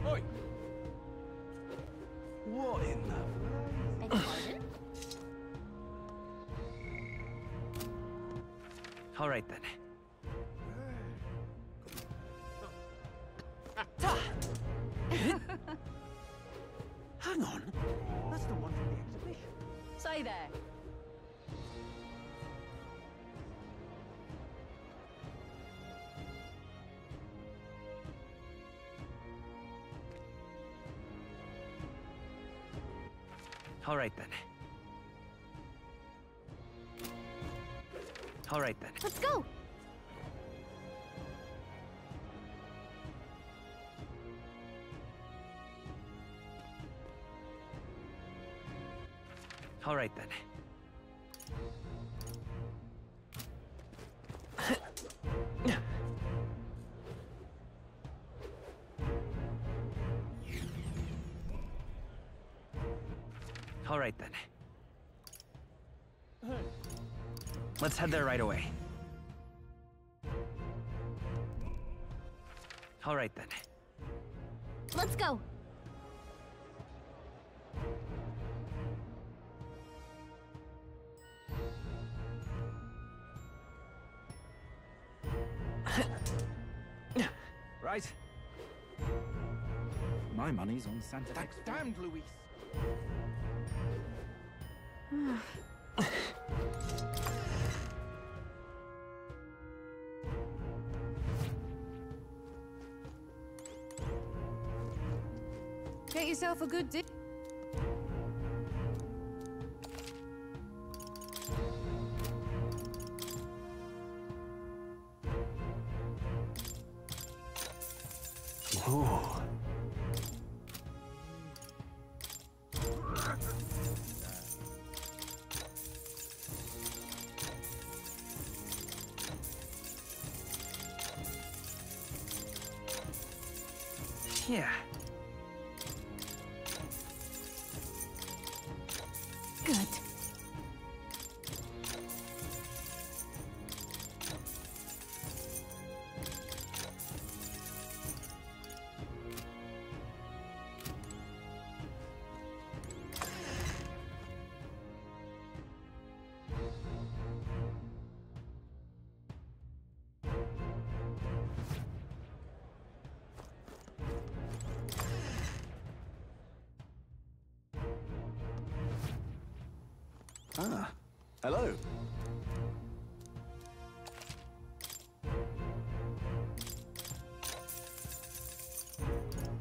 Oi! What in the... Beg your pardon? All right then. Hang on. That's the one from the exhibition. Say there. All right then. All right then. Let's go. All right then. All right then. Let's head there right away. All right then. Let's go. Right. My money's on Santa Fe. That's damned, Luis. Get yourself a good dip. Ooh. Yeah. Good. Ah, hello.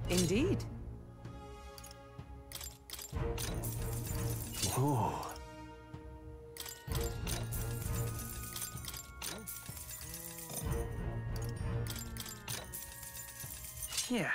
Indeed. Ooh. Yeah.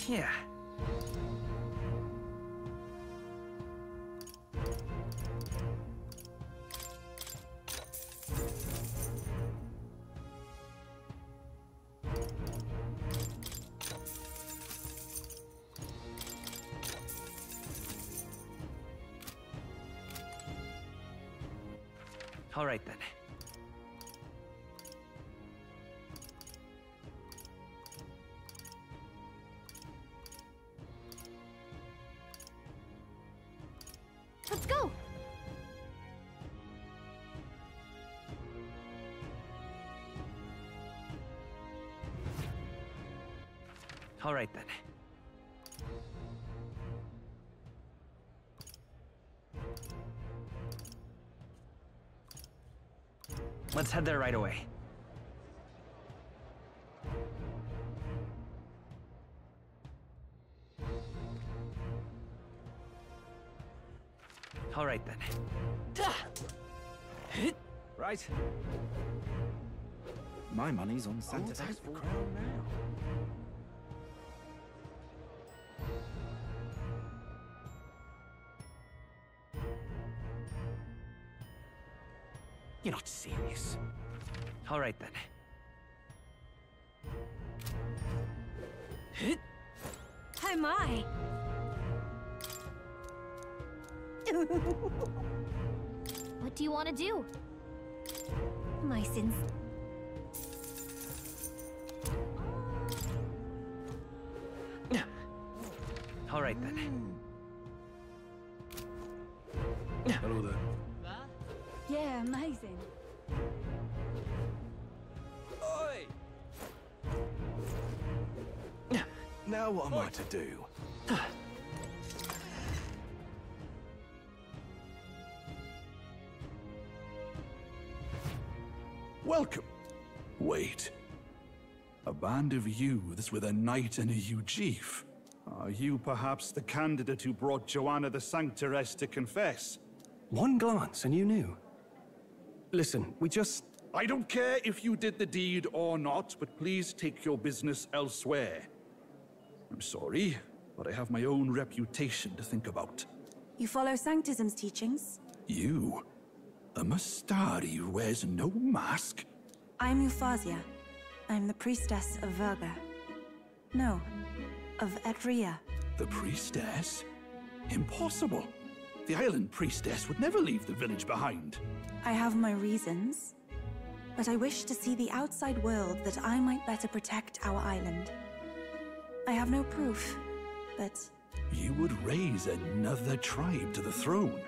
Yeah. All right then. Let's go. All right then. Let's head there right away. All right then. Right. My money's on Santa Fe. The crown now. You're not serious. All right then. Oh my! What do you want to do? My sins. All right then. Hello there. Yeah, amazing. Oi! Now what am I to do? Welcome. Wait. A band of youths with a knight and a Ujif. Are you perhaps the candidate who brought Joanna the Sanctoress to confess? One glance and you knew. Listen, we just... I don't care if you did the deed or not, but please take your business elsewhere. I'm sorry, but I have my own reputation to think about. You follow Sanctism's teachings? You? A Mystari who wears no mask? I'm Euphausia. I'm the priestess of Verga. No, of Edria. The priestess? Impossible. The island priestess would never leave the village behind. I have my reasons, but I wish to see the outside world that I might better protect our island. I have no proof, but... You would raise another tribe to the throne.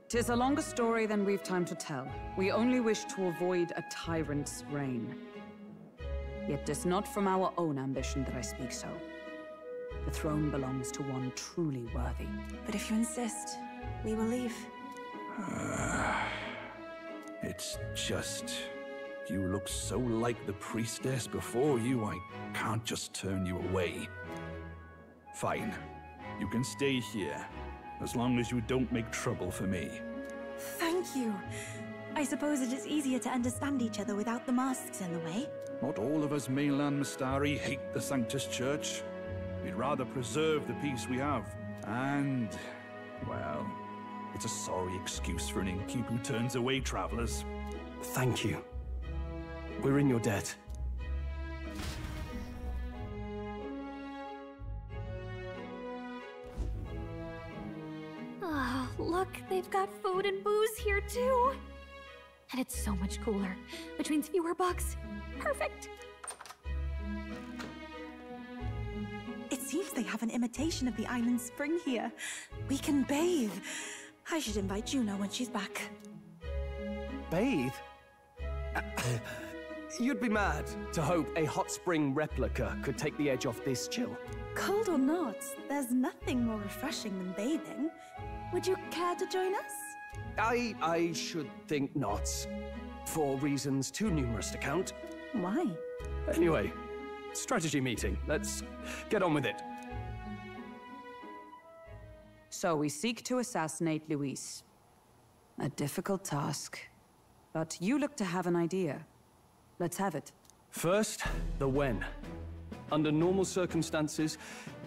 'Tis a longer story than we've time to tell. We only wish to avoid a tyrant's reign. Yet 'tis not from our own ambition that I speak so. The throne belongs to one truly worthy. But if you insist, we will leave. It's just... You look so like the priestess before you, I can't just turn you away. Fine. You can stay here, as long as you don't make trouble for me. Thank you. I suppose it is easier to understand each other without the masks in the way. Not all of us mainland Mystari hate the Sanctus Church. We'd rather preserve the peace we have. And, well, it's a sorry excuse for an innkeep who turns away travelers. Thank you. We're in your debt. Ah, look, they've got food and booze here too. And it's so much cooler, which means fewer bugs. Perfect. It seems they have an imitation of the island spring here. We can bathe. I should invite Juno when she's back. Bathe? You'd be mad to hope a hot spring replica could take the edge off this chill. Cold or not, there's nothing more refreshing than bathing. Would you care to join us? I should think not. For reasons too numerous to count. Why? Anyway, strategy meeting. Let's get on with it. So we seek to assassinate Luis. A difficult task. But you look to have an idea. Let's have it. First, the when. Under normal circumstances,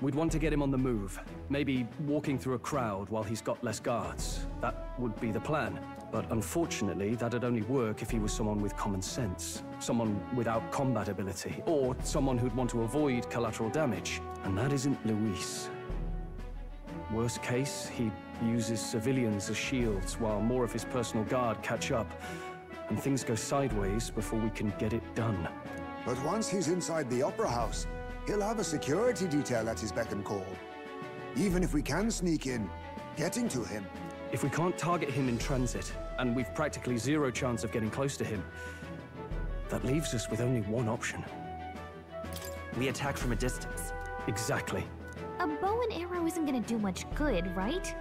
we'd want to get him on the move. Maybe walking through a crowd while he's got less guards. That would be the plan. But unfortunately, that'd only work if he was someone with common sense. Someone without combat ability. Or someone who'd want to avoid collateral damage. And that isn't Luis. Worst case, he uses civilians as shields while more of his personal guard catch up. And things go sideways before we can get it done. But once he's inside the Opera House, he'll have a security detail at his beck and call. Even if we can sneak in, getting to him. If we can't target him in transit, and we've practically zero chance of getting close to him, that leaves us with only one option. We attack from a distance. Exactly. A bow and arrow isn't gonna do much good, right?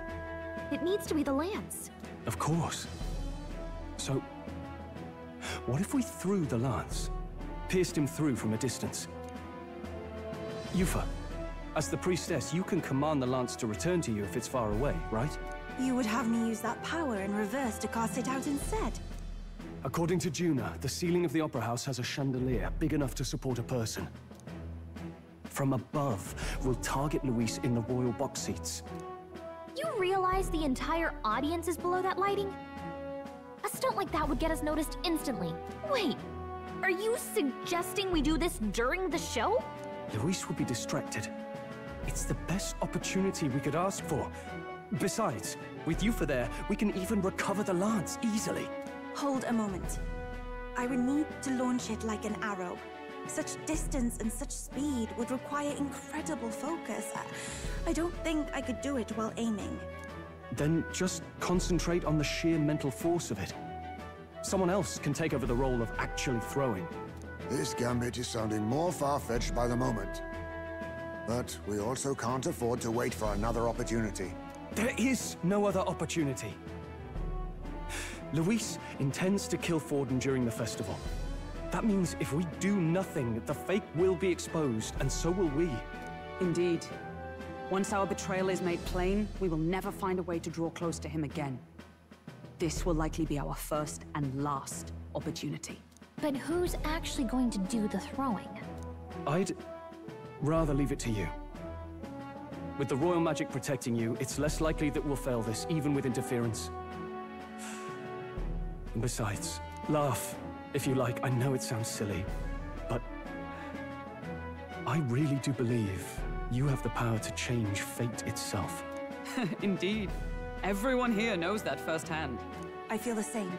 It needs to be the lance. Of course. So, what if we threw the lance? Pierced him through from a distance? Yufa, as the priestess, you can command the lance to return to you if it's far away, right? You would have me use that power in reverse to cast it out instead. According to Juna, the ceiling of the Opera House has a chandelier big enough to support a person. From above, we'll target Luis in the royal box seats. You realize the entire audience is below that lighting? A stunt like that would get us noticed instantly. Wait, are you suggesting we do this during the show? Luis will be distracted. It's the best opportunity we could ask for. Besides, with Yuffie there, we can even recover the lance easily. Hold a moment. I would need to launch it like an arrow. Such distance and such speed would require incredible focus. I don't think I could do it while aiming. Then just concentrate on the sheer mental force of it. Someone else can take over the role of actually throwing. This gambit is sounding more far-fetched by the moment. But we also can't afford to wait for another opportunity. There is no other opportunity. Luis intends to kill Forden during the festival. That means if we do nothing, the fake will be exposed, and so will we. Indeed. Once our betrayal is made plain, we will never find a way to draw close to him again. This will likely be our first and last opportunity. But who's actually going to do the throwing? I'd rather leave it to you. With the royal magic protecting you, it's less likely that we'll fail this, even with interference. And besides, laugh, if you like. I know it sounds silly, but I really do believe you have the power to change fate itself. Indeed. Everyone here knows that firsthand. I feel the same.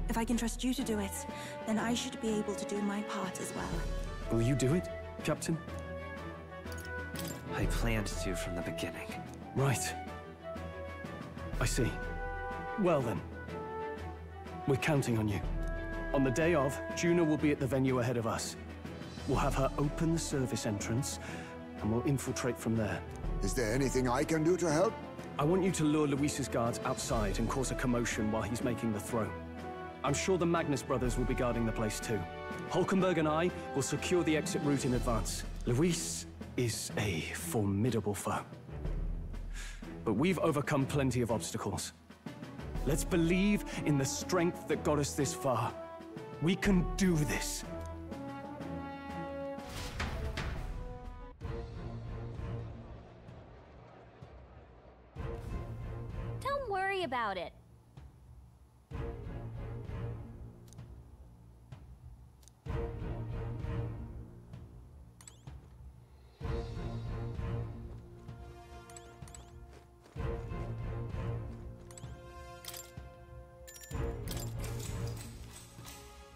If I can trust you to do it, then I should be able to do my part as well. Will you do it, Captain? I planned to from the beginning. Right. I see. Well then. We're counting on you. On the day of, Juna will be at the venue ahead of us. We'll have her open the service entrance, and we'll infiltrate from there. Is there anything I can do to help? I want you to lure Luis's guards outside and cause a commotion while he's making the throw. I'm sure the Magnus brothers will be guarding the place too. Hulkenberg and I will secure the exit route in advance. Luis is a formidable foe. But we've overcome plenty of obstacles. Let's believe in the strength that got us this far. We can do this. Don't worry about it.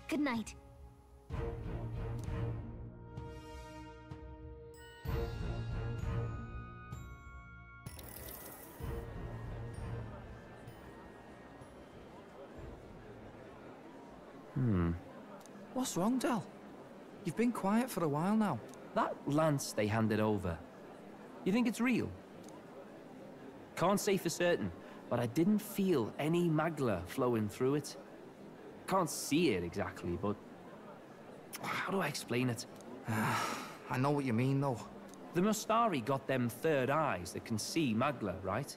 Good night. What's wrong, Del? You've been quiet for a while now. That lance they handed over, you think it's real? Can't say for certain, but I didn't feel any magla flowing through it. Can't see it exactly, but how do I explain it? I know what you mean, though. The Mustari got them third eyes that can see magla, right?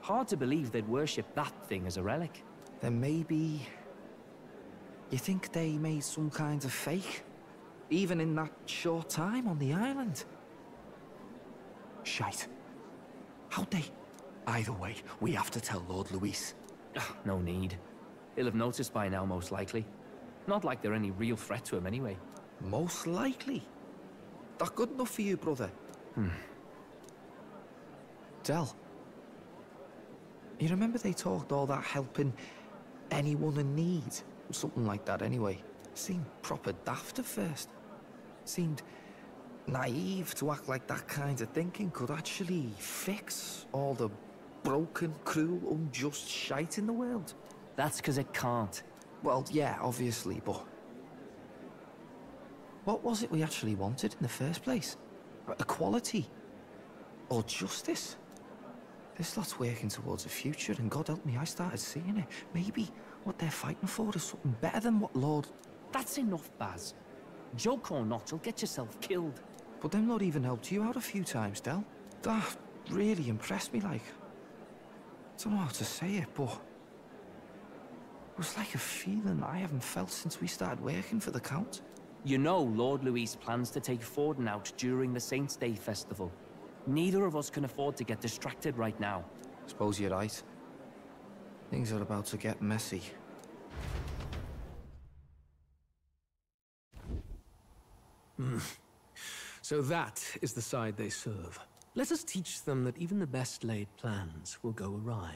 Hard to believe they'd worship that thing as a relic. Then maybe... You think they made some kind of fake? Even in that short time on the island? Shite. How'd they? Either way, we have to tell Lord Luis. No need. He'll have noticed by now, most likely. Not like they're any real threat to him anyway. Most likely? That good enough for you, brother? Del. You remember they talked all that helping anyone in need? Something like that anyway. Seemed proper daft at first. Seemed naive to act like that kind of thinking could actually fix all the broken, cruel, unjust shite in the world. That's because it can't. Well, yeah, obviously, but... What was it we actually wanted in the first place? Equality? Or justice? This lot's working towards a future, and God help me, I started seeing it. Maybe what they're fighting for is something better than what Lord... That's enough, Baz. Joke or not, you'll get yourself killed. But them not even helped you out a few times, Del. That really impressed me, like... I don't know how to say it, but... It was like a feeling I haven't felt since we started working for the Count. You know Lord Luis plans to take Forden out during the Saints' Day festival. Neither of us can afford to get distracted right now. Suppose you're right. Things are about to get messy. So that is the side they serve. Let us teach them that even the best laid plans will go awry.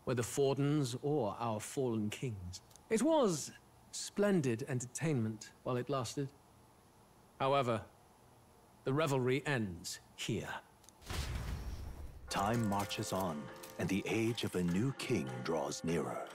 Whether Fordens or our fallen kings. It was splendid entertainment while it lasted. However, the revelry ends here. Time marches on, and the age of a new king draws nearer.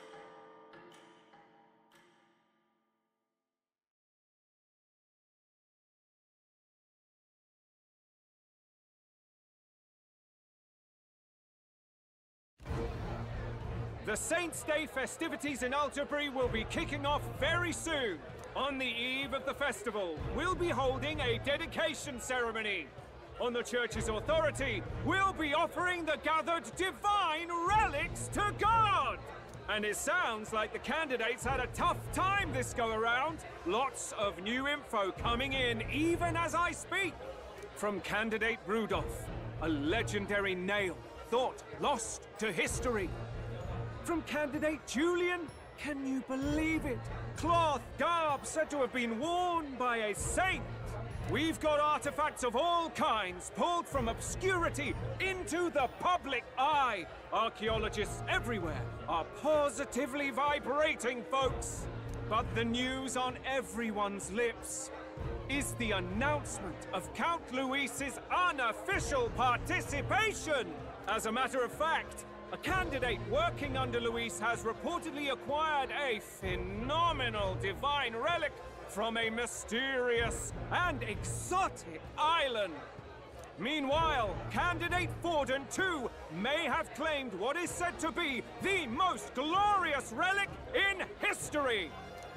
The Saints' Day festivities in Alderbury will be kicking off very soon. On the eve of the festival, we'll be holding a dedication ceremony. On the church's authority, we'll be offering the gathered divine relics to God! And it sounds like the candidates had a tough time this go-around. Lots of new info coming in even as I speak. From candidate Rudolph, a legendary nail thought lost to history. From candidate Julian, can you believe it? Cloth garb said to have been worn by a saint. We've got artifacts of all kinds pulled from obscurity into the public eye. Archaeologists everywhere are positively vibrating, folks. But the news on everyone's lips is the announcement of Count Luis's unofficial participation. As a matter of fact, a candidate working under Luis has reportedly acquired a phenomenal divine relic from a mysterious and exotic island. Meanwhile, candidate Forden, too, may have claimed what is said to be the most glorious relic in history.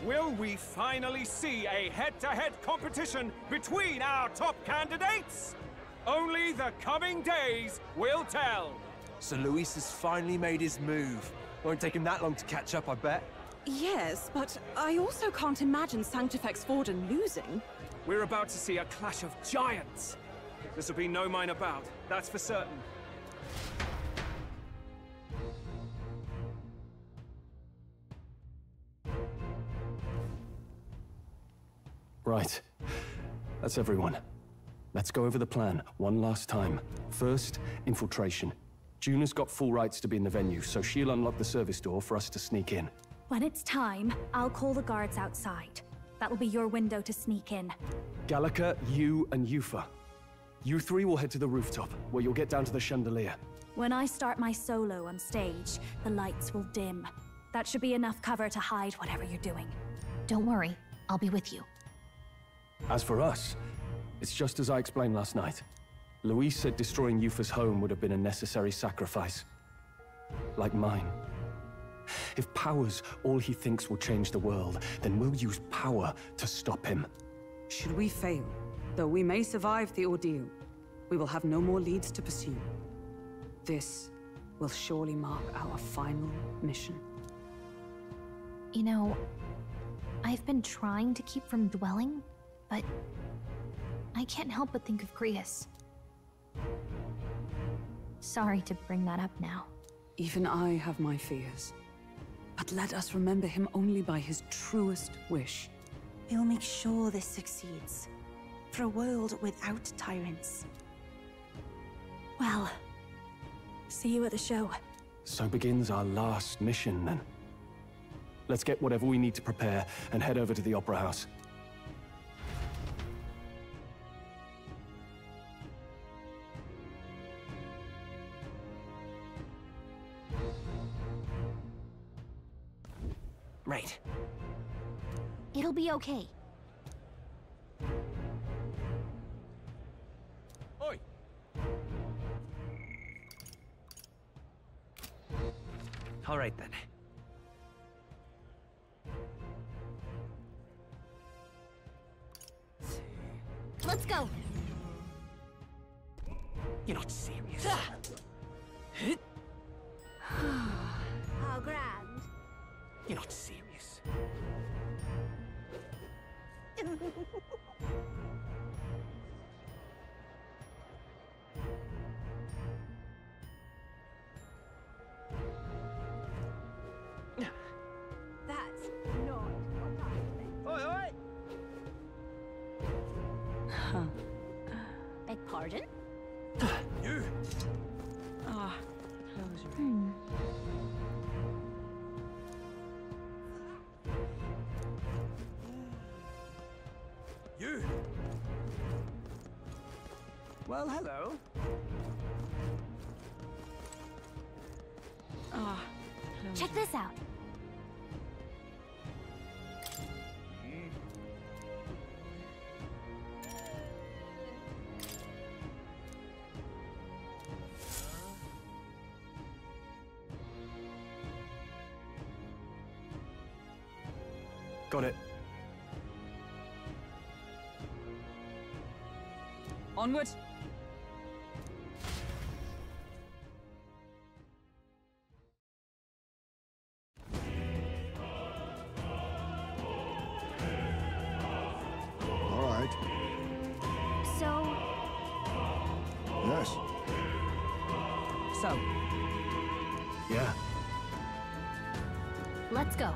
Will we finally see a head-to-head competition between our top candidates? Only the coming days will tell. So Luis has finally made his move. Won't take him that long to catch up, I bet. Yes, but I also can't imagine Sanctifex Forden losing. We're about to see a clash of giants. This will be no minor bout, that's for certain. Right. That's everyone. Let's go over the plan one last time. First, infiltration. Juna's got full rights to be in the venue, so she'll unlock the service door for us to sneak in. When it's time, I'll call the guards outside. That'll be your window to sneak in. Gallica, you, and Yufa. You three will head to the rooftop, where you'll get down to the chandelier. When I start my solo on stage, the lights will dim. That should be enough cover to hide whatever you're doing. Don't worry, I'll be with you. As for us, it's just as I explained last night. Luis said destroying Yufa's home would have been a necessary sacrifice. Like mine. If power's all he thinks will change the world, then we'll use power to stop him. Should we fail, though we may survive the ordeal, we will have no more leads to pursue. This will surely mark our final mission. You know, I've been trying to keep from dwelling, but I can't help but think of Grius. Sorry to bring that up now. Even I have my fears. But let us remember him only by his truest wish. We'll make sure this succeeds. For a world without tyrants. Well, see you at the show. So begins our last mission, then. Let's get whatever we need to prepare and head over to the Opera House. Right. It'll be okay. Oi! All right, then. Let's go! You're not serious. How grand. You're not serious. That's not what I think. Oi, oi! Beg pardon? You! Ah, close your You! Well, hello. Ah, Check this out. Got it. Onward. All right. So, Yes. So, Yeah. let's go.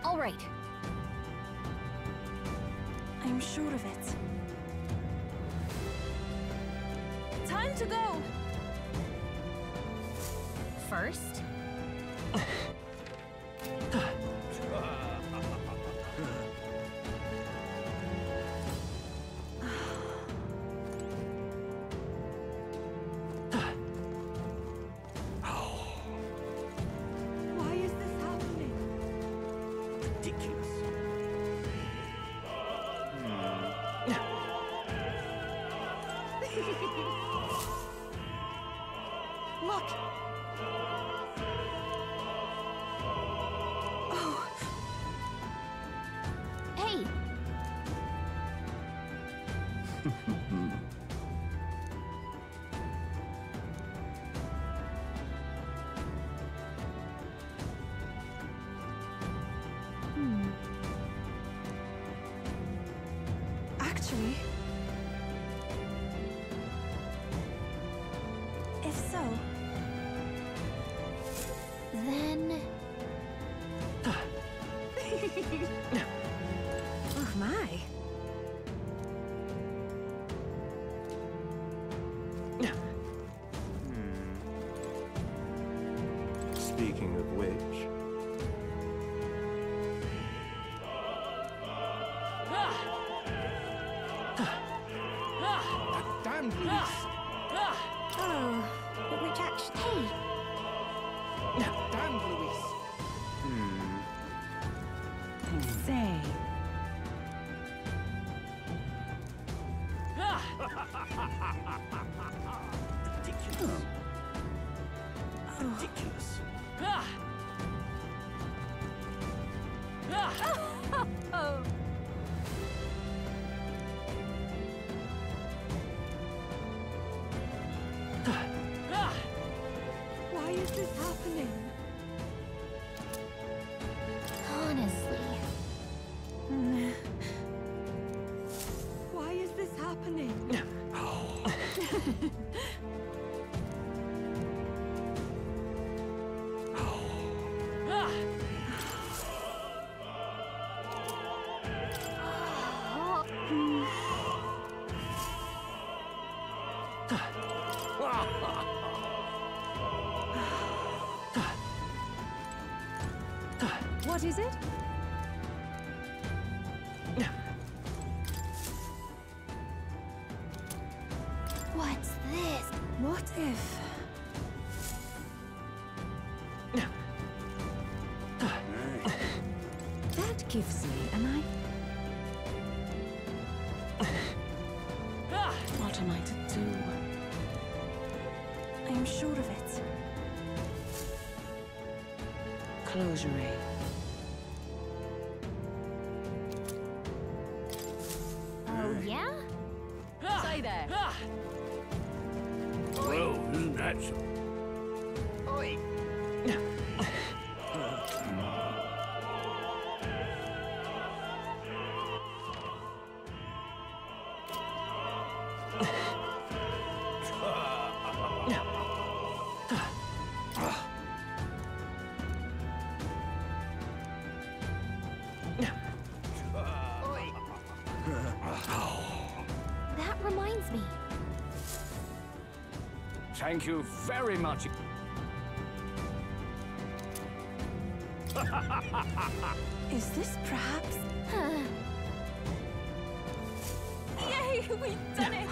All right. I'm sure of it. Time to go! First, Why is this happening? Ridiculous. Look! Oh, hey, actually... If so, then oh my. Speaking of which... That damned Luis! Oh, but which actually... hey, That damned Luis! say. Ridiculous. Ridiculous. oh, Why is this happening? honestly, Why is this happening? What is it? what's this? What if... That gives me an idea. What am I to do? I am sure of it. Close your eye. Oh yeah? Stay there. Well, isn't that so? Oi. Thank you very much. Is this perhaps... Yay, we've done it!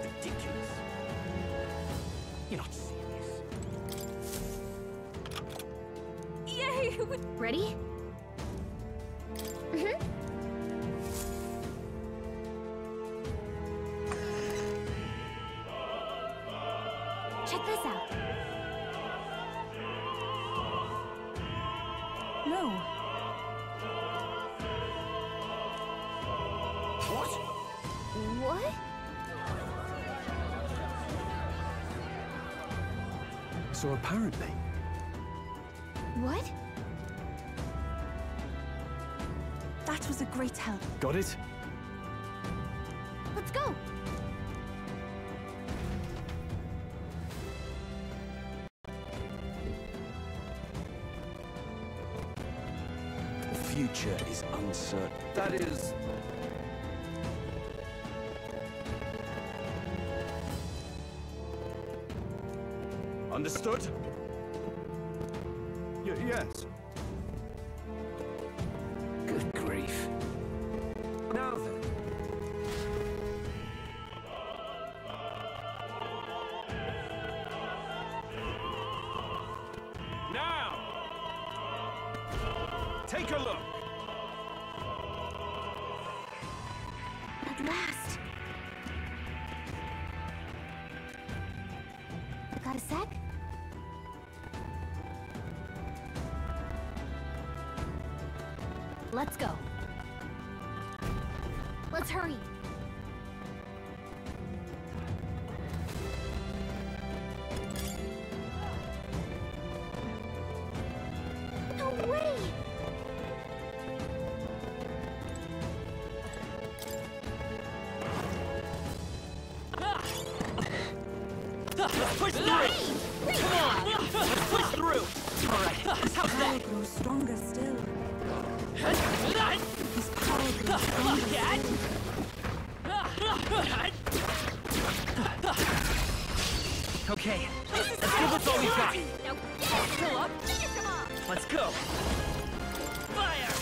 Ridiculous. You're not serious. Yay! Ready? Check this out. No. What? What? So apparently... What? That was a great help. Got it? Let's go. The future is uncertain. That is... Understood? Yes. Good grief. Now then. Now! Take a look! At last. Got a sec? Let's go. Let's hurry. No way! Push through! Come on! Let's push through! Alright, how's that? Grows stronger still. His power grows stronger still. Okay, let's give this all we got. Now get up! Finish him off! Let's go! Fire!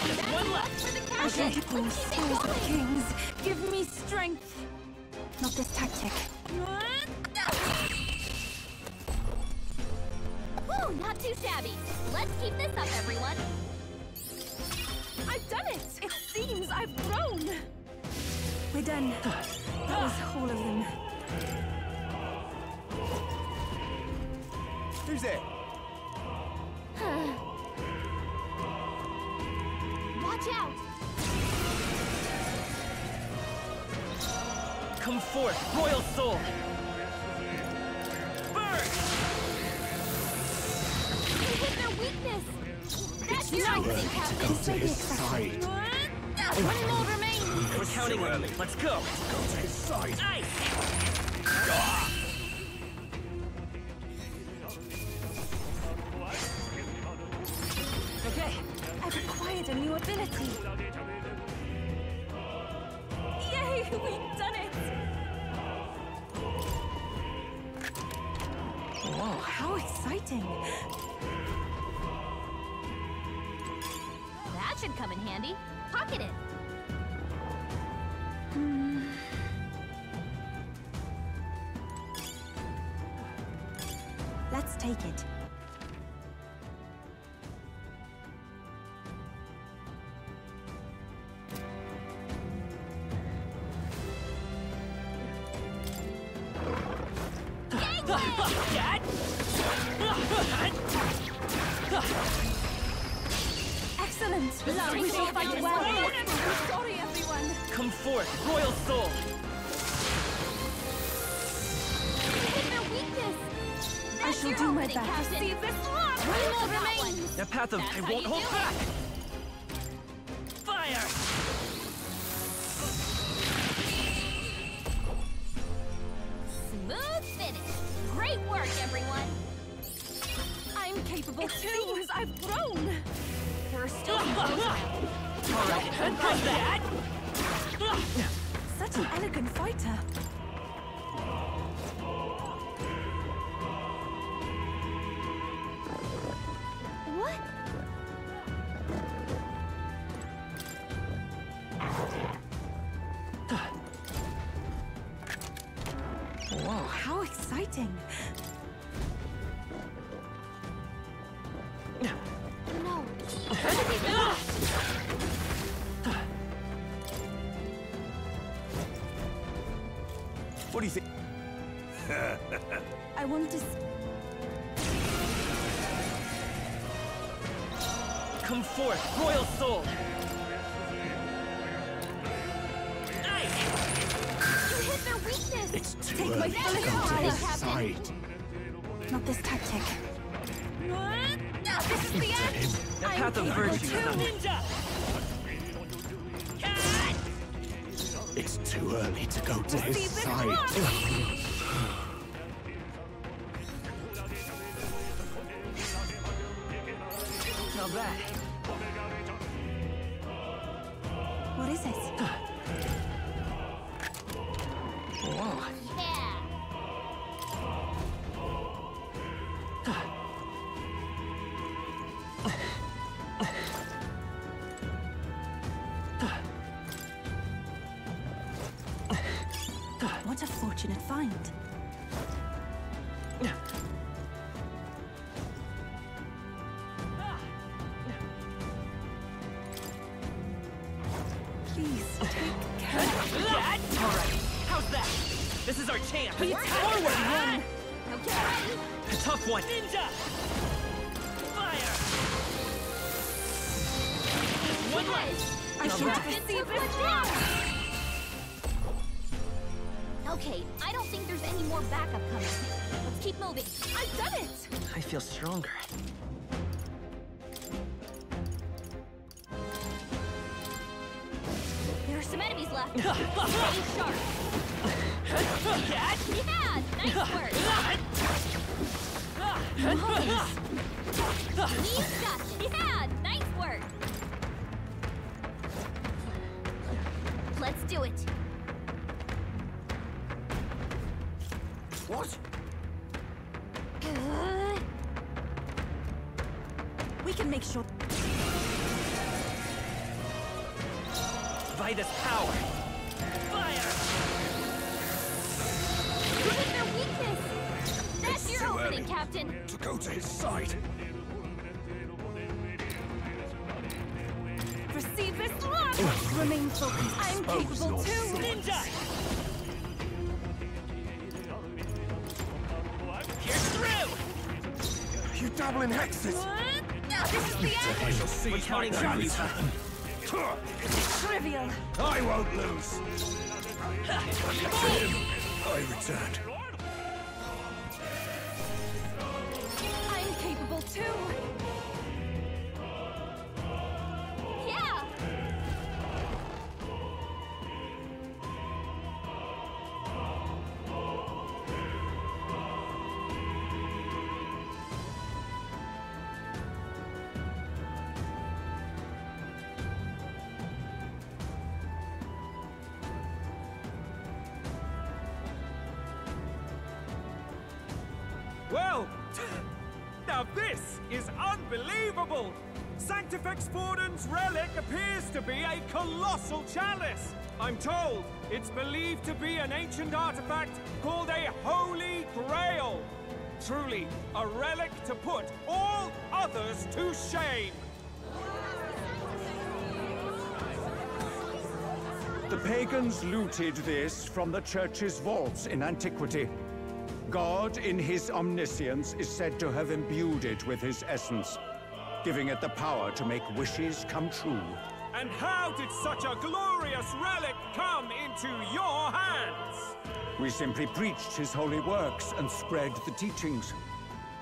Just one left! For the I captain! think it will spurs the kings. Give me strength. Not this tactic. Whew, not too shabby. Let's keep this up, everyone. I've done it! It seems I've grown! We're done. That was all of them. Who's there? Watch out! Come forth, Royal Soul! Burn! You hit their weakness! That's your time icing, to Captain! go to his side. One more remains! We're counting on you. Let's go! Go to his side. Ice! Okay, I've acquired a new ability. Yay, we've done it! Whoa, how exciting! That should come in handy. Pocket it. Let's take it. Dad! Excellent! We shall fight well. Sorry, everyone! Come forth, Royal Soul! Hit their weakness! I shall do my best. Captain. See this one! One more remains! That path of That's I how won't you hold do it. back! Fire! Smooth finish. Great work, everyone. I'm capable too! It seems I've grown! There are still some foes around. Such an elegant fighter. What? Whoa, how exciting. No. What do you think? I want to... Come forth, royal soul! You hit their weakness! It's too Take my early to full go to his Captain. side. Not this tactic. This is the end! The path of virtue is Ninja! It's too early to go to his Receive this side. block. Not bad. What is it? Whoa. What a fortunate find. Please, take care. Alright, how's that? This is our chance! Forward, run! Okay, ready? A tough one! Ninja! Fire! One less! I should have Receive this block! Okay, I don't think there's any more backup coming. Let's keep moving. I've done it! I feel stronger. There are some enemies left. Stay sharp. Yeah, nice work. He's got it. Yeah, nice work. Let's do it. What? We can make sure... By this power! Fire! You hit their weakness. That's your opening, Captain. To go to his side. Receive this block! Remain focused. I'm capable too! Ninja! Here's through! You dabble in hexes. This is the end! I shall see We're counting my on you. return. Trivial! I won't lose. I returned. I'm capable too! Yeah. Well, now this is unbelievable! Sanctifex Forden's relic appears to be a colossal chalice. I'm told it's believed to be an ancient artifact called a Holy Grail. Truly, a relic to put all others to shame. The pagans looted this from the church's vaults in antiquity. God, in his omniscience, is said to have imbued it with his essence, giving it the power to make wishes come true. And how did such a glorious relic come into your hands? We simply preached his holy works and spread the teachings.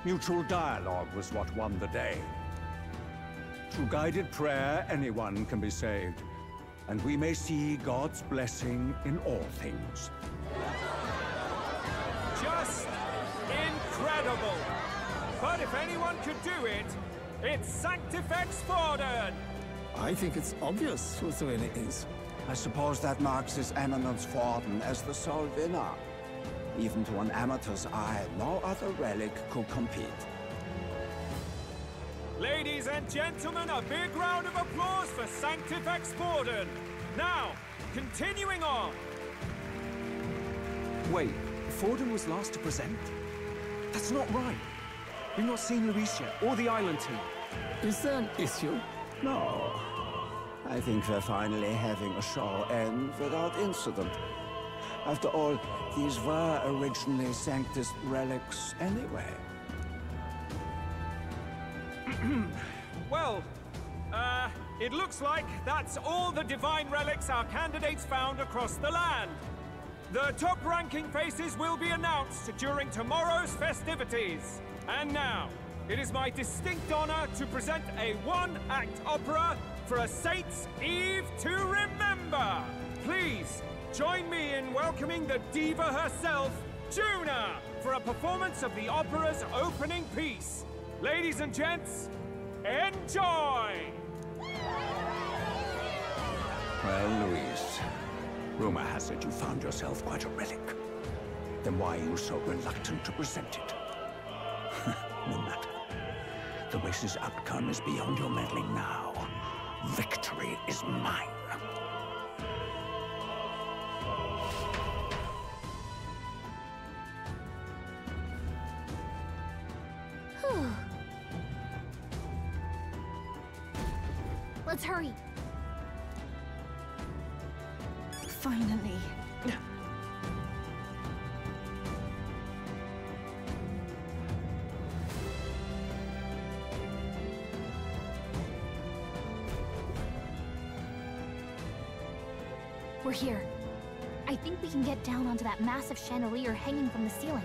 Mutual dialogue was what won the day. Through guided prayer, anyone can be saved, and we may see God's blessing in all things. Just incredible! But if anyone could do it, it's Sanctifex Forden! I think it's obvious who the winner is. I suppose that marks His Eminence Forden as the sole winner. Even to an amateur's eye, no other relic could compete. Ladies and gentlemen, a big round of applause for Sanctifex Forden. Now, continuing on. Wait, Forden was last to present? That's not right. We've not seen Luis yet, or the island team. Is there an issue? No. I think we're finally having a show end without incident. After all, these were originally Sanctus relics anyway. Well, it looks like that's all the divine relics our candidates found across the land. The top-ranking faces will be announced during tomorrow's festivities. And now, it is my distinct honor to present a one-act opera for a Saint's Eve to remember. Please, join me in welcoming the diva herself, Juna, for a performance of the opera's opening piece. Ladies and gents, enjoy! Well, Luis, rumor has it you found yourself quite a relic. Then why are you so reluctant to present it? No matter. The race's outcome is beyond your meddling now. Victory is mine. Let's hurry. Finally. We're here. I think we can get down onto that massive chandelier hanging from the ceiling.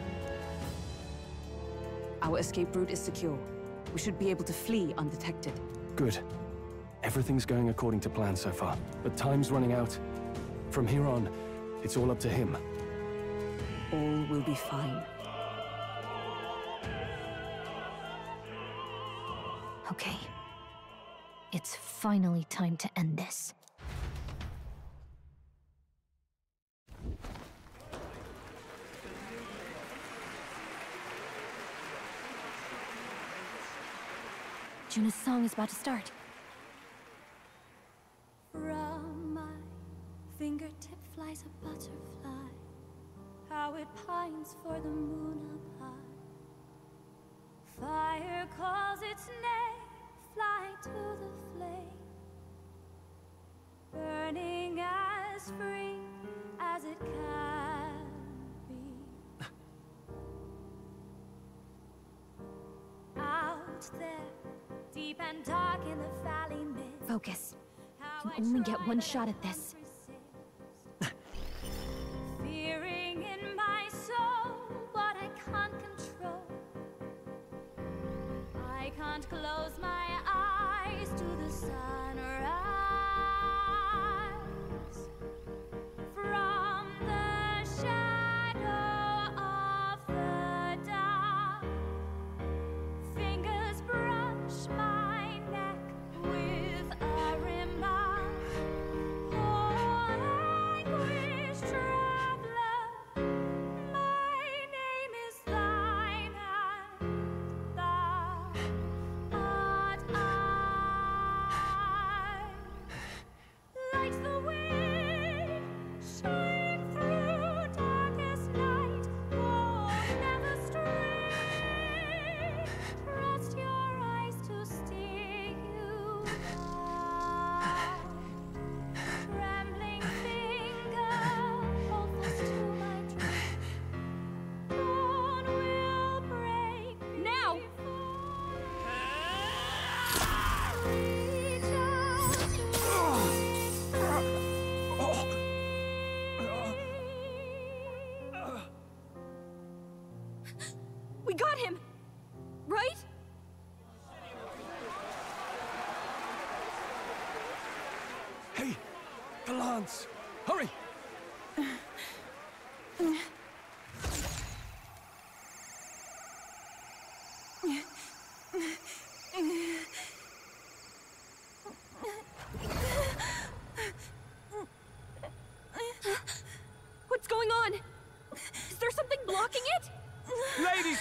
Our escape route is secure. We should be able to flee undetected. Good. Everything's going according to plan so far, but time's running out. From here on, it's all up to him. All will be fine. Okay. It's finally time to end this. Juna's song is about to start. From my fingertip flies a butterfly, how it pines for the moon up high. Fire calls its name, fly to the flame, burning as free as it can be. Out there, deep and dark in the valley mist. Focus. You can only get one shot at this. Fearing in my soul what I can't control. I can't close my eyes to the sunrise. From the shadow of the dark, fingers brush my neck with a remark. Oh, anguish traveler, my name is thine, and thou art I. Like the wind, shine through darkest night. Oh, never stray. Trust your eyes to steer you by. Trembling finger, holdfast to my dream. Dawn will break now. Reach out We got him! Right? Hey! The lance! Hurry!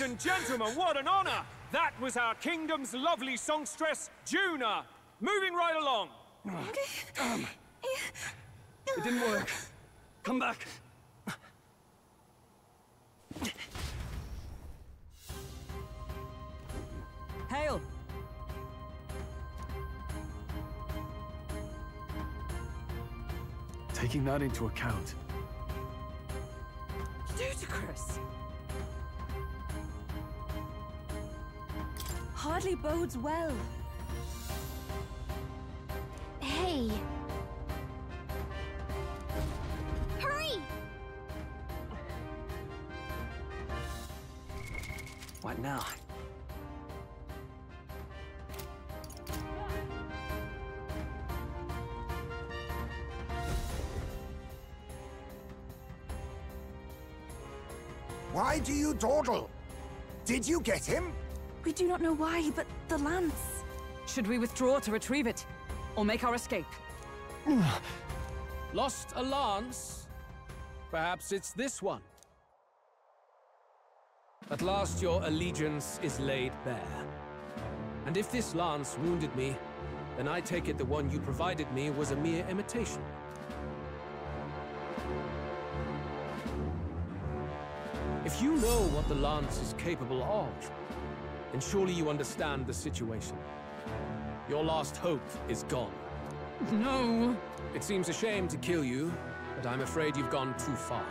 Ladies and gentlemen, what an honor! That was our kingdom's lovely songstress, Juna. Moving right along. It didn't work. Come back. Hail! Taking that into account. Ludicrous. Hardly bodes well. Hey! Hurry! What now? Why do you dawdle? Did you get him? We do not know why, but the lance. Should we withdraw to retrieve it? Or make our escape? Lost a lance? Perhaps it's this one. At last your allegiance is laid bare. And if this lance wounded me, then I take it the one you provided me was a mere imitation. If you know what the lance is capable of, then surely you understand the situation. Your last hope is gone. No! It seems a shame to kill you, but I'm afraid you've gone too far.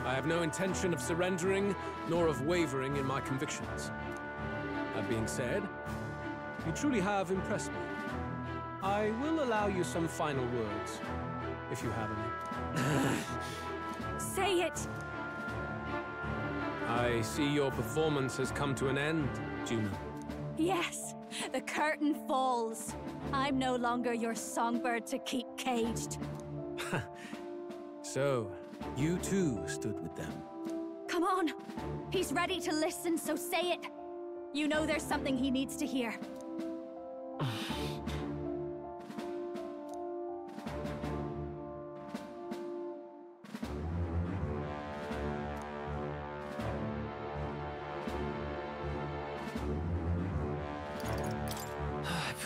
I have no intention of surrendering, nor of wavering in my convictions. That being said, you truly have impressed me. I will allow you some final words, if you have any. Say it! I see your performance has come to an end, Juna. Yes, the curtain falls. I'm no longer your songbird to keep caged. So, you too stood with them. Come on. He's ready to listen, so say it. You know there's something he needs to hear.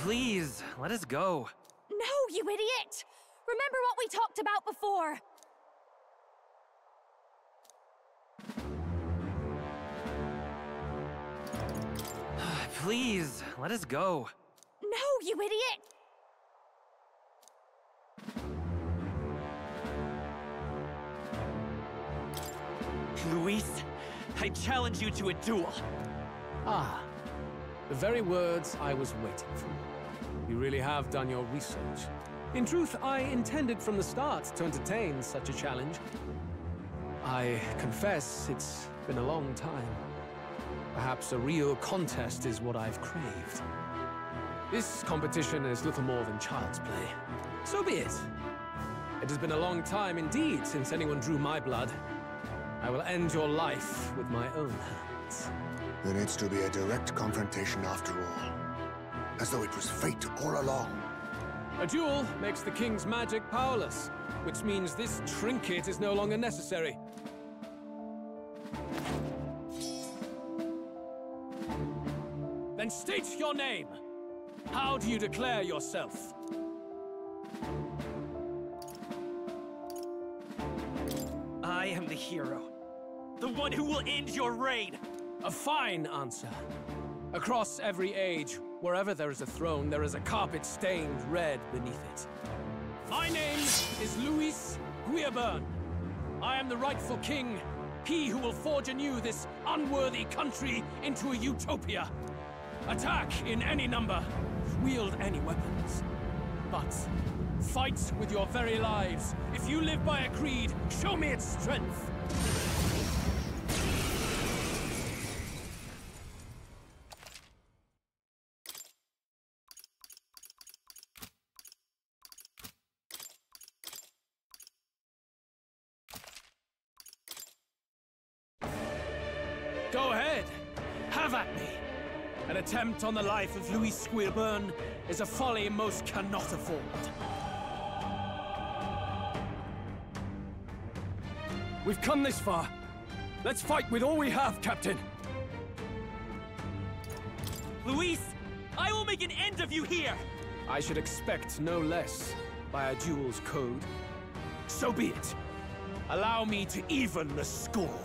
Please, let us go. No, you idiot! Remember what we talked about before! Please, let us go. No, you idiot! Luis, I challenge you to a duel. Ah, the very words I was waiting for. You really have done your research. In truth, I intended from the start to entertain such a challenge. I confess it's been a long time. Perhaps a real contest is what I've craved. This competition is little more than child's play. So be it. It has been a long time indeed since anyone drew my blood. I will end your life with my own hands. Then it's to be a direct confrontation after all. As though it was fate all along. A duel makes the king's magic powerless, which means this trinket is no longer necessary. Then state your name. How do you declare yourself? I am the hero. The one who will end your reign. A fine answer. Across every age, wherever there is a throne, there is a carpet stained red beneath it. My name is Luis Guiaburn. I am the rightful king, he who will forge anew this unworthy country into a utopia. Attack in any number, wield any weapons. But fight with your very lives. If you live by a creed, show me its strength. Go ahead. Have at me. An attempt on the life of Luis Guiaburn is a folly most cannot afford. We've come this far. Let's fight with all we have, Captain. Luis, I will make an end of you here! I should expect no less by a duel's code. So be it. Allow me to even the score.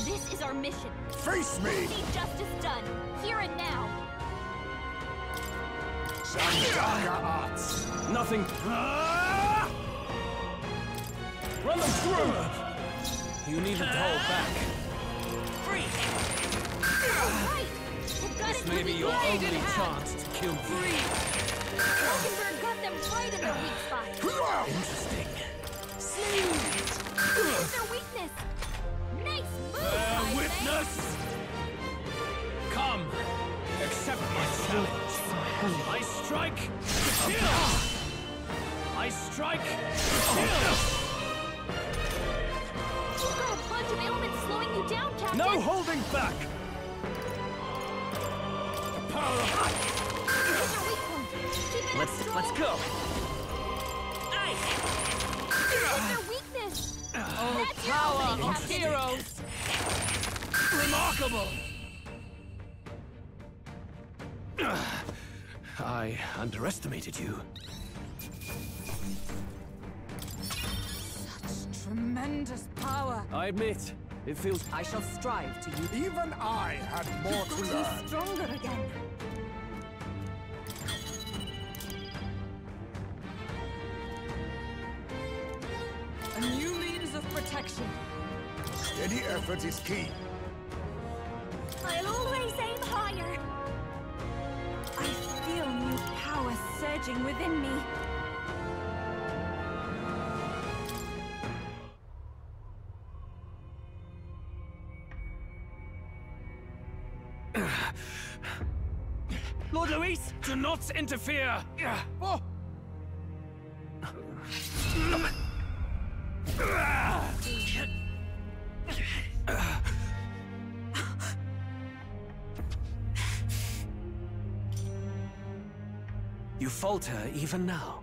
This is our mission. Face me! See justice done, here and now. Sandaga arts! Nothing. Run them through! You needn't hold back. Free! Right! They've got This it may be your right only in hand. chance to kill me. Rosenberg got them right in their weak spot. Interesting. Where's their weakness? Nice move, Jaime. Witness! Come, accept my challenge. I strike to kill! I strike to kill! You've got a bunch of ailments slowing you down, Captain. No holding back! The power of Here's your weak point. Keep it up strong. Let's go! Here's their weakness. Oh, That's your power opening, of Captain. heroes! Remarkable! I underestimated you. Such tremendous power. I admit, it feels... I shall strive to use... Even I had more to You've got learn. be stronger again. A new means of protection. Steady effort is key. I'll always aim higher. I feel new power surging within me. Lord Luis, do not interfere! Oh. You falter even now.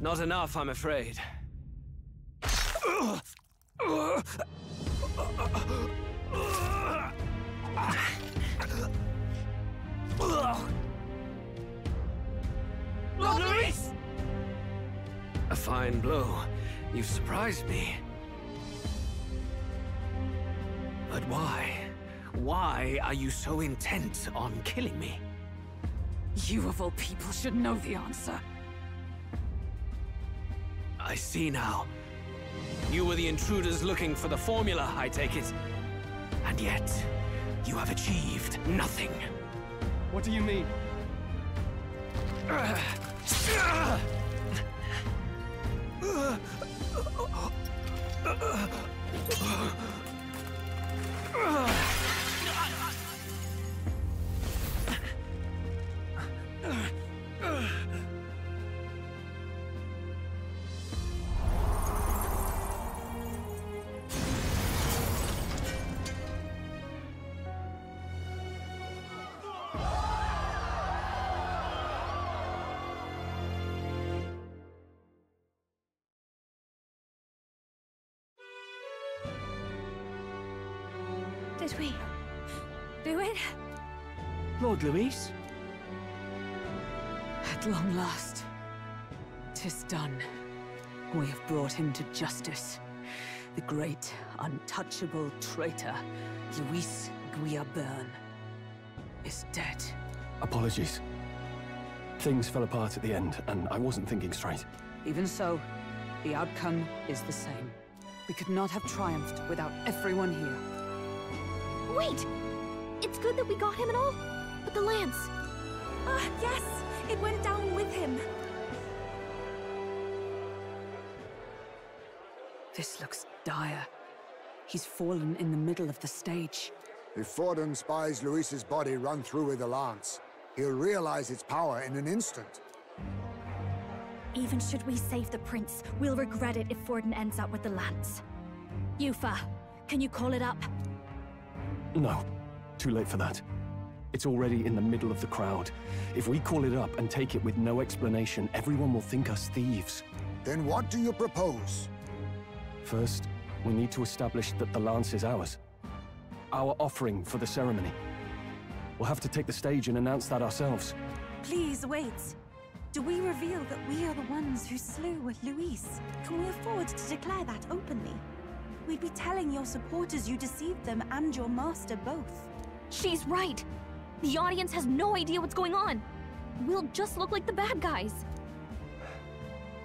Not enough, I'm afraid. Lord Luis! A fine blow. You've surprised me. But why? Why are you so intent on killing me? You of all people should know the answer. I see now. You were the intruders looking for the formula, I take it. And yet, you have achieved nothing. What do you mean? Did we do it? Lord Luis? At long last, 'tis done. We have brought him to justice. The great, untouchable traitor, Luis Guillaburn, is dead. Apologies. Things fell apart at the end, and I wasn't thinking straight. Even so, the outcome is the same. We could not have triumphed without everyone here. Wait! It's good that we got him and all, but the lance... Ah, yes! It went down with him. This looks dire. He's fallen in the middle of the stage. If Forden spies Luis's body run through with a lance, he'll realize its power in an instant. Even should we save the prince, we'll regret it if Forden ends up with the lance. Yufa, can you call it up? No. Too late for that. It's already in the middle of the crowd. If we call it up and take it with no explanation, everyone will think us thieves. Then what do you propose? First, we need to establish that the lance is ours. Our offering for the ceremony. We'll have to take the stage and announce that ourselves. Please, wait. Do we reveal that we are the ones who slew Luis? Can we afford to declare that openly? We'd be telling your supporters you deceived them and your master both. She's right. The audience has no idea what's going on. We'll just look like the bad guys.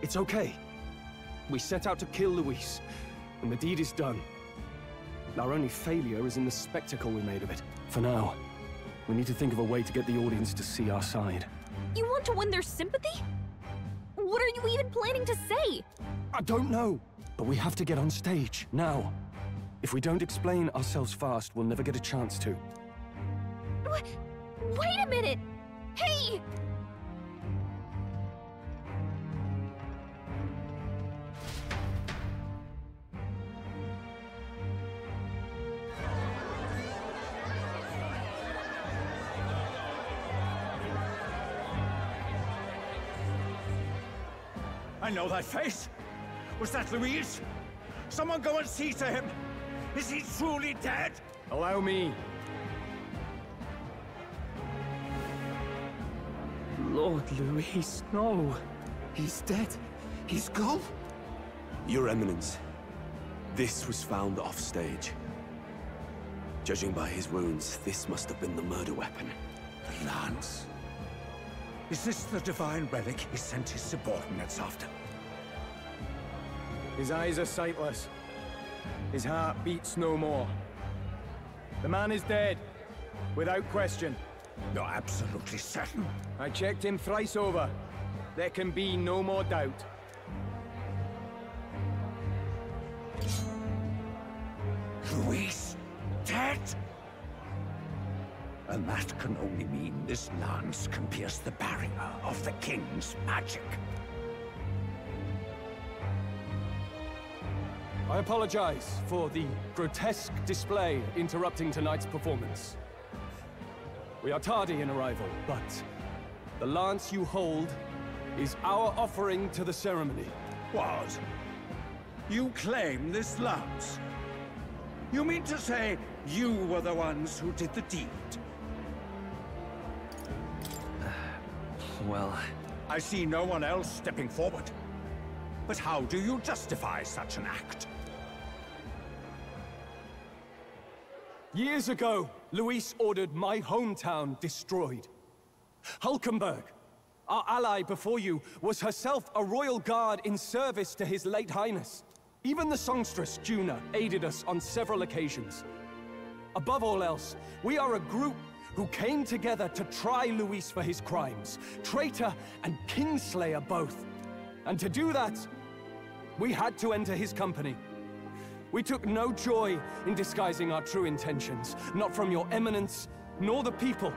It's okay. We set out to kill Luis, and the deed is done. Our only failure is in the spectacle we made of it. For now, we need to think of a way to get the audience to see our side. You want to win their sympathy? What are you even planning to say? I don't know, but we have to get on stage, now. If we don't explain ourselves fast, we'll never get a chance to. Wait a minute! Hey! I know that face. Was that Luis? Someone go and see to him. Is he truly dead? Allow me. Lord Luis, no. He's dead. He's gone. Your Eminence, this was found offstage. Judging by his wounds, this must have been the murder weapon. The lance? Is this the divine relic he sent his subordinates after? His eyes are sightless. His heart beats no more. The man is dead, without question. You're absolutely certain? I checked him thrice over. There can be no more doubt. Luis, dead? And that can only mean this lance can pierce the barrier of the King's magic. I apologize for the grotesque display interrupting tonight's performance. We are tardy in arrival, but the lance you hold is our offering to the ceremony. What? You claim this lance? You mean to say you were the ones who did the deed? Well... I see no one else stepping forward. But how do you justify such an act? Years ago, Luis ordered my hometown destroyed. Hulkenberg, our ally before you, was herself a royal guard in service to his late highness. Even the songstress, Juna, aided us on several occasions. Above all else, we are a group who came together to try Luis for his crimes. Traitor and Kingslayer both. And to do that, we had to enter his company. We took no joy in disguising our true intentions, not from your eminence, nor the people.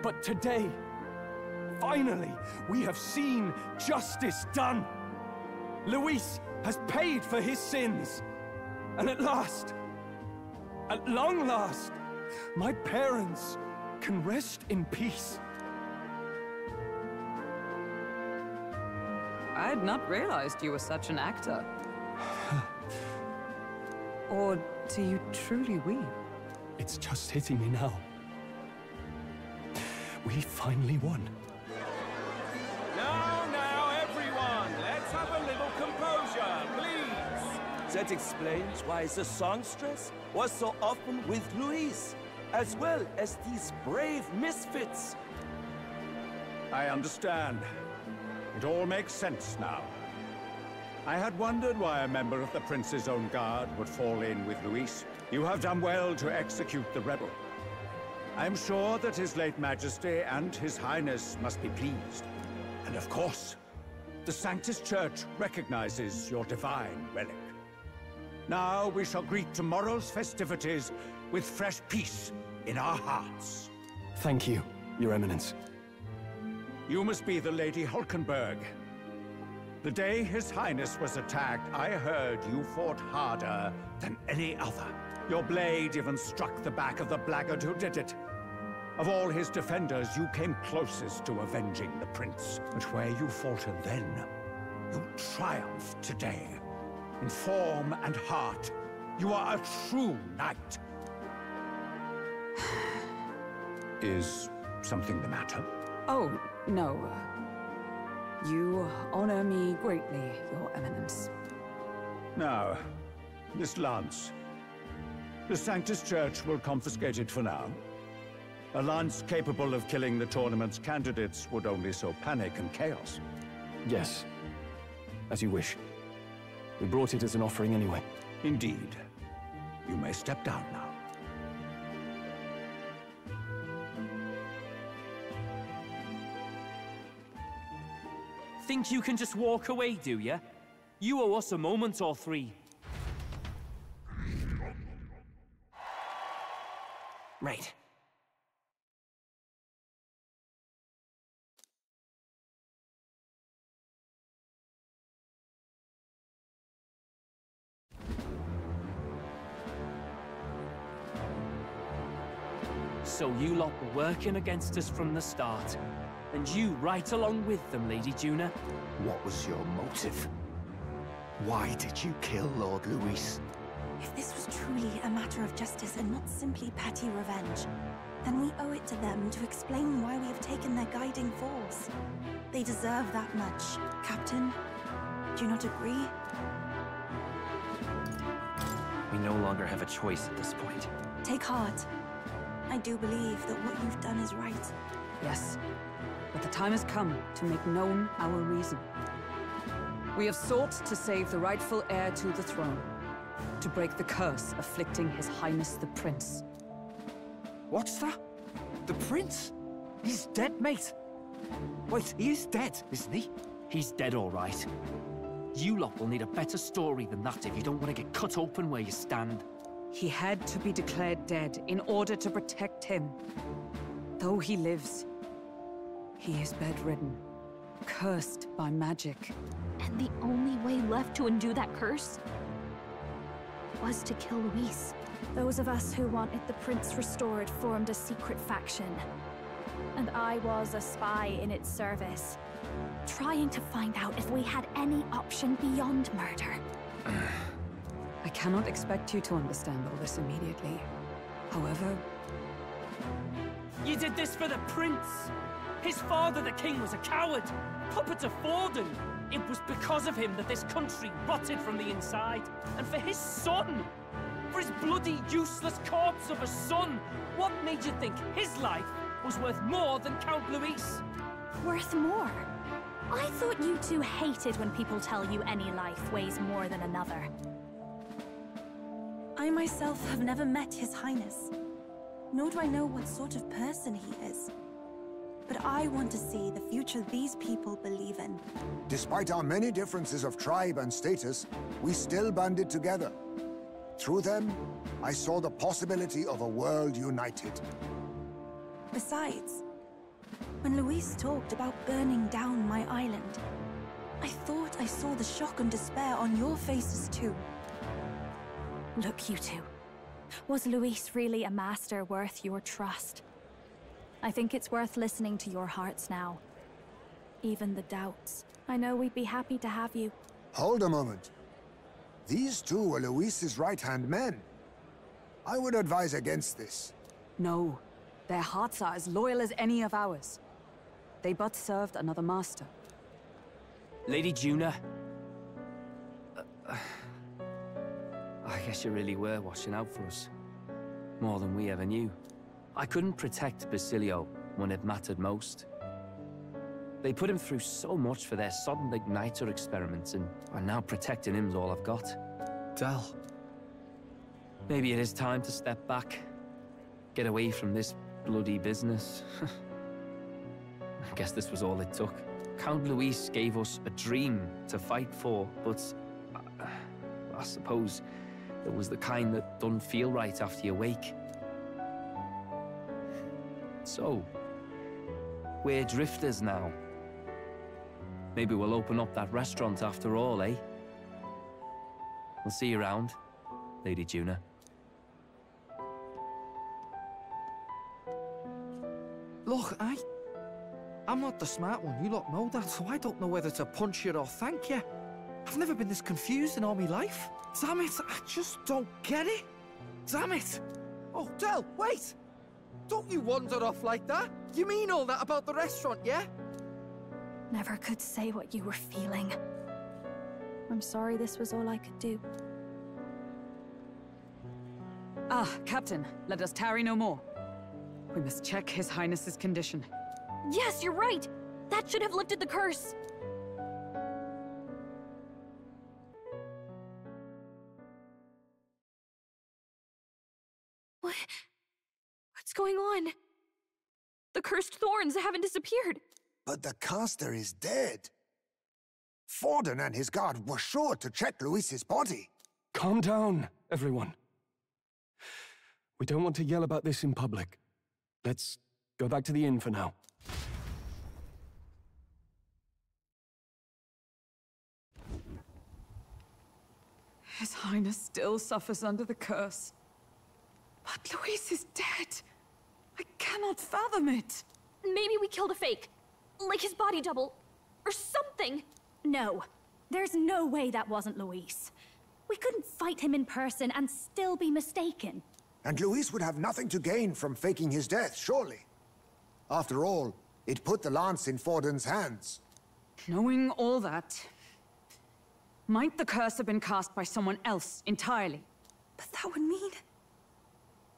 But today, finally, we have seen justice done. Luis has paid for his sins. And at last, at long last, my parents can rest in peace. I had not realized you were such an actor. Or do you truly weep? It's just hitting me now. We finally won. Now, everyone, let's have a little composure, please. That explains why the songstress was so often with Luis, as well as these brave misfits. I understand. It all makes sense now. I had wondered why a member of the Prince's own guard would fall in with Luis. You have done well to execute the rebel. I am sure that His late Majesty and His Highness must be pleased. And of course, the Sanctus Church recognizes your divine relic. Now we shall greet tomorrow's festivities with fresh peace in our hearts. Thank you, Your Eminence. You must be the Lady Hulkenberg. The day His Highness was attacked, I heard you fought harder than any other. Your blade even struck the back of the blackguard who did it. Of all his defenders, you came closest to avenging the prince. But where you faltered then, you triumph today. In form and heart, you are a true knight. Is something the matter? Oh, no. You honor me greatly, Your Eminence. Now, this lance. The Sanctus Church will confiscate it for now. A lance capable of killing the tournament's candidates would only sow panic and chaos. Yes. As you wish. We brought it as an offering anyway. Indeed. You may step down now. Think you can just walk away, do ya? You owe us a moment or three. Right. So you lot were working against us from the start. And you right along with them, Lady Juna. What was your motive? Why did you kill Lord Luis? If this was truly a matter of justice and not simply petty revenge, then we owe it to them to explain why we have taken their guiding force. They deserve that much. Captain, do you not agree? We no longer have a choice at this point. Take heart. I do believe that what you've done is right. Yes, but the time has come to make known our reason. We have sought to save the rightful heir to the throne, to break the curse afflicting His Highness the Prince. What's that? The Prince? He's dead, mate. Wait, he is dead, isn't he? He's dead, all right. You lot will need a better story than that if you don't want to get cut open where you stand. He had to be declared dead in order to protect him. Though he lives, he is bedridden, cursed by magic. And the only way left to undo that curse was to kill Luis. Those of us who wanted the prince restored formed a secret faction. And I was a spy in its service, trying to find out if we had any option beyond murder. I cannot expect you to understand all this immediately. However... You did this for the prince! His father, the king, was a coward! Puppet to Forden! It was because of him that this country rotted from the inside. And for his son! For his bloody, useless corpse of a son! What made you think his life was worth more than Count Luis? Worth more? I thought you two hated when people tell you any life weighs more than another. I myself have never met His Highness, nor do I know what sort of person he is. But I want to see the future these people believe in. Despite our many differences of tribe and status, we still banded together. Through them, I saw the possibility of a world united. Besides, when Luis talked about burning down my island, I thought I saw the shock and despair on your faces too. Look, you two. Was Luis really a master worth your trust? I think it's worth listening to your hearts now. Even the doubts. I know we'd be happy to have you. Hold a moment. These two were Luis's right-hand men. I would advise against this. No. Their hearts are as loyal as any of ours. They but served another master. Lady Juna... I guess you really were watching out for us. More than we ever knew. I couldn't protect Basilio when it mattered most. They put him through so much for their sudden igniter experiments, and now protecting him's all I've got. Del. Maybe it is time to step back. Get away from this bloody business. I guess this was all it took. Count Luis gave us a dream to fight for, but I suppose it was the kind that doesn't feel right after you wake. So, we're drifters now. Maybe we'll open up that restaurant after all, eh? We'll see you around, Lady Juna. Look, I'm not the smart one, you lot know that, so I don't know whether to punch you or thank you. I've never been this confused in all my life. Damn it, I just don't get it. Damn it! Oh, Del, wait! Don't you wander off like that? You mean all that about the restaurant, yeah? Never could say what you were feeling. I'm sorry this was all I could do. Ah, Captain, let us tarry no more. We must check His Highness's condition. Yes, you're right! That should have lifted the curse! What's going on? The cursed thorns haven't disappeared. But the caster is dead. Forden and his guard were sure to check Luis's body. Calm down, everyone. We don't want to yell about this in public. Let's go back to the inn for now. His Highness still suffers under the curse. But Luis is dead. I cannot fathom it. Maybe we killed a fake. Like his body double. Or something. No. There's no way that wasn't Luis. We couldn't fight him in person and still be mistaken. And Luis would have nothing to gain from faking his death, surely. After all, it put the lance in Forden's hands. Knowing all that, might the curse have been cast by someone else entirely? But that would mean...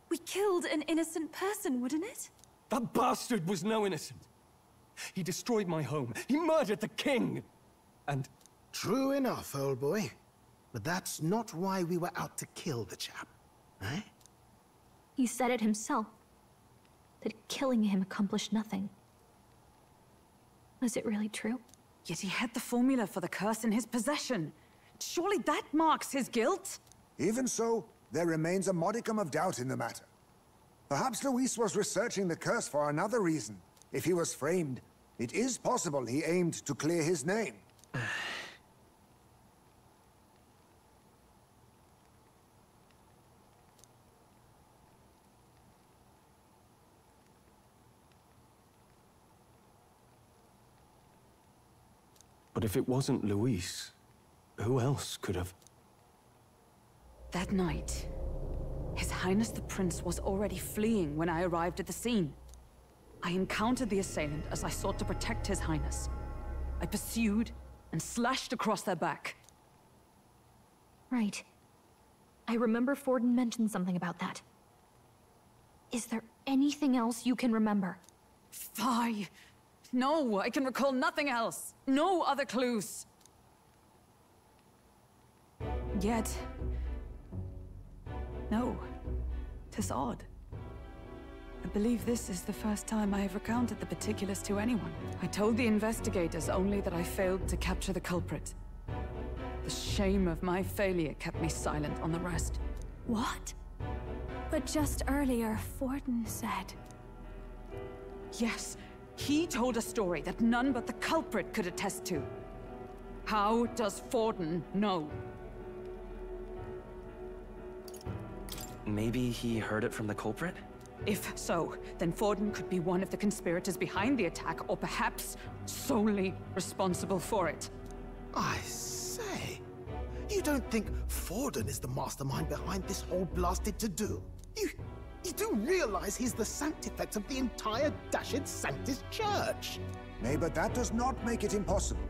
we killed an innocent person, wouldn't it? That bastard was no innocent. He destroyed my home. He murdered the king. And... True enough, old boy. But that's not why we were out to kill the chap, eh? He said it himself. That killing him accomplished nothing. Was it really true? Yet he had the formula for the curse in his possession. Surely that marks his guilt? Even so, there remains a modicum of doubt in the matter. Perhaps Luis was researching the curse for another reason. If he was framed, it is possible he aimed to clear his name. But if it wasn't Luis, who else could have... That night, His Highness the Prince was already fleeing when I arrived at the scene. I encountered the assailant as I sought to protect His Highness. I pursued and slashed across their back. Right. I remember Forden mentioned something about that. Is there anything else you can remember? Fie! No, I can recall nothing else. No other clues. Yet... no. 'Tis odd. I believe this is the first time I have recounted the particulars to anyone. I told the investigators only that I failed to capture the culprit. The shame of my failure kept me silent on the rest. What? But just earlier, Forden said... Yes, he told a story that none but the culprit could attest to. How does Forden know? Maybe he heard it from the culprit? If so, then Forden could be one of the conspirators behind the attack, or perhaps solely responsible for it. I say, you don't think Forden is the mastermind behind this whole blasted to-do? You do realize he's the sanctifex of the entire dashed Sanctus Church? Nay, but that does not make it impossible.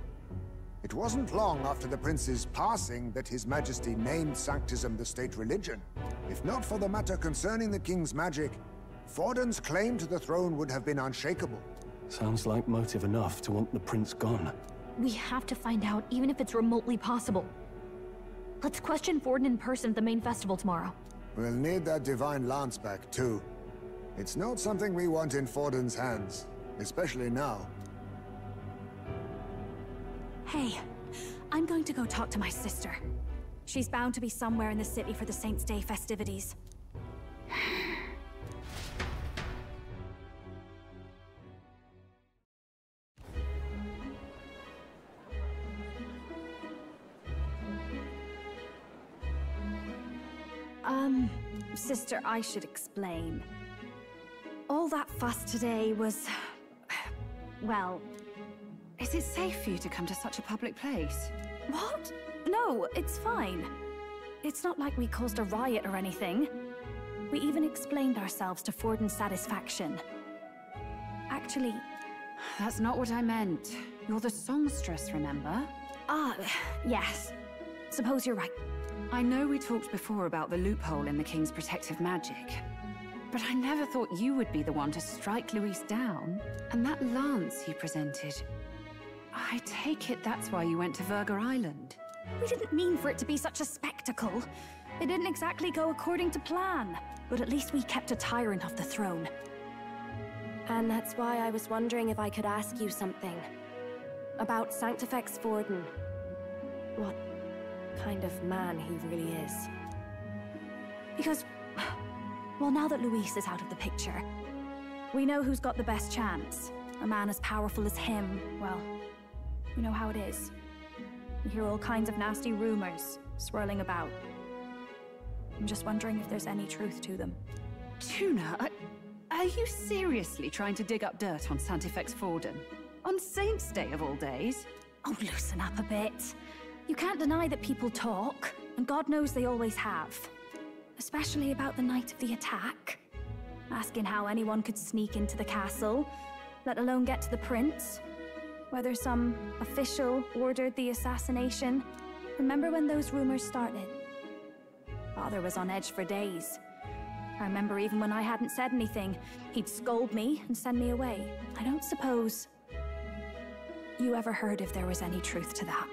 It wasn't long after the prince's passing that His Majesty named Sanctism the state religion. If not for the matter concerning the king's magic, Forden's claim to the throne would have been unshakable. Sounds like motive enough to want the prince gone. We have to find out, even if it's remotely possible. Let's question Forden in person at the main festival tomorrow. We'll need that divine lance back, too. It's not something we want in Forden's hands, especially now. Hey, I'm going to go talk to my sister. She's bound to be somewhere in the city for the Saints' Day festivities. Sister, I should explain. all that fuss today was... well... Is it safe for you to come to such a public place? What? No, it's fine. It's not like we caused a riot or anything. We even explained ourselves to Forden's satisfaction. Actually... That's not what I meant. You're the songstress, remember? Ah, yes. Suppose you're right. I know we talked before about the loophole in the King's protective magic, but I never thought you would be the one to strike Luis down. And that lance he presented... I take it that's why you went to Virga Island. We didn't mean for it to be such a spectacle. It didn't exactly go according to plan, but at least we kept a tyrant off the throne. And that's why I was wondering if I could ask you something. About Sanctifex Forden. What kind of man he really is. Because, well, now that Luis is out of the picture, we know who's got the best chance. A man as powerful as him, well, you know how it is. You hear all kinds of nasty rumors swirling about. I'm just wondering if there's any truth to them. Tuna, are you seriously trying to dig up dirt on Sanctifex Forden? On Saint's Day of all days? Oh, loosen up a bit. You can't deny that people talk, and God knows they always have. Especially about the night of the attack. Asking how anyone could sneak into the castle, let alone get to the prince. Whether some official ordered the assassination. Remember when those rumors started? Father was on edge for days. I remember even when I hadn't said anything, he'd scold me and send me away. I don't suppose you ever heard if there was any truth to that.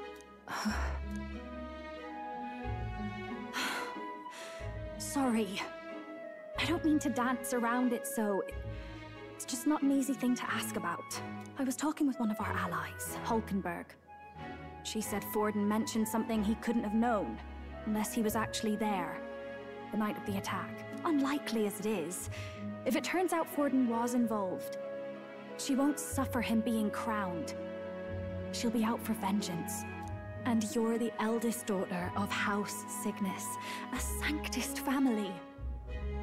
Sorry. I don't mean to dance around it so... It's just not an easy thing to ask about. I was talking with one of our allies, Hulkenberg. She said Forden mentioned something he couldn't have known, unless he was actually there, the night of the attack. Unlikely as it is, if it turns out Forden was involved, she won't suffer him being crowned. She'll be out for vengeance. And you're the eldest daughter of House Cygnus, a Sanctist family.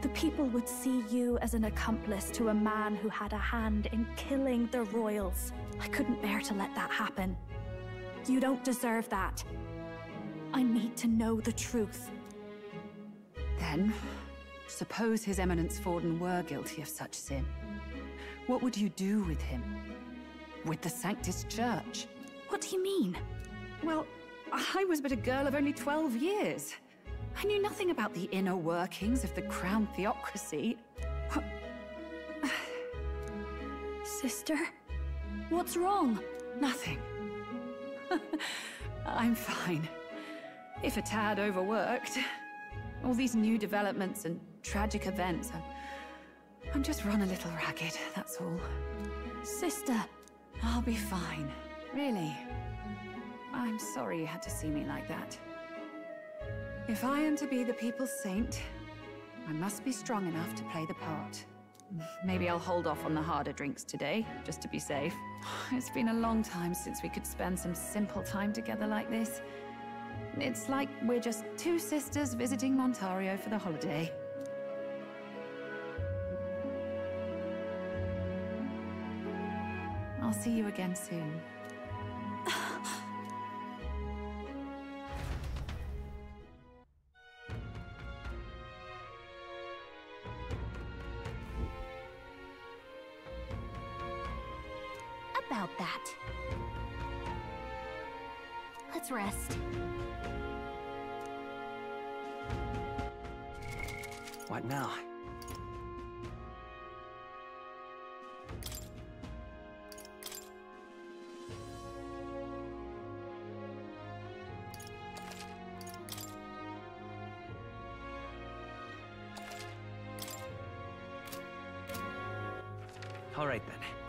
The people would see you as an accomplice to a man who had a hand in killing the royals. I couldn't bear to let that happen. You don't deserve that. I need to know the truth. Then, suppose His Eminence Forden were guilty of such sin. What would you do with him? With the Sanctist Church? What do you mean? Well, I was but a girl of only 12 years. I knew nothing about the inner workings of the crown theocracy. Sister? What's wrong? Nothing. I'm fine. If a tad overworked. All these new developments and tragic events. I'm just run a little ragged, that's all. Sister! I'll be fine. Really. I'm sorry you had to see me like that. If I am to be the people's saint, I must be strong enough to play the part. Maybe I'll hold off on the harder drinks today, just to be safe. It's been a long time since we could spend some simple time together like this. It's like we're just two sisters visiting Montario for the holiday. I'll see you again soon. About that. Let's rest. What now? All right, then.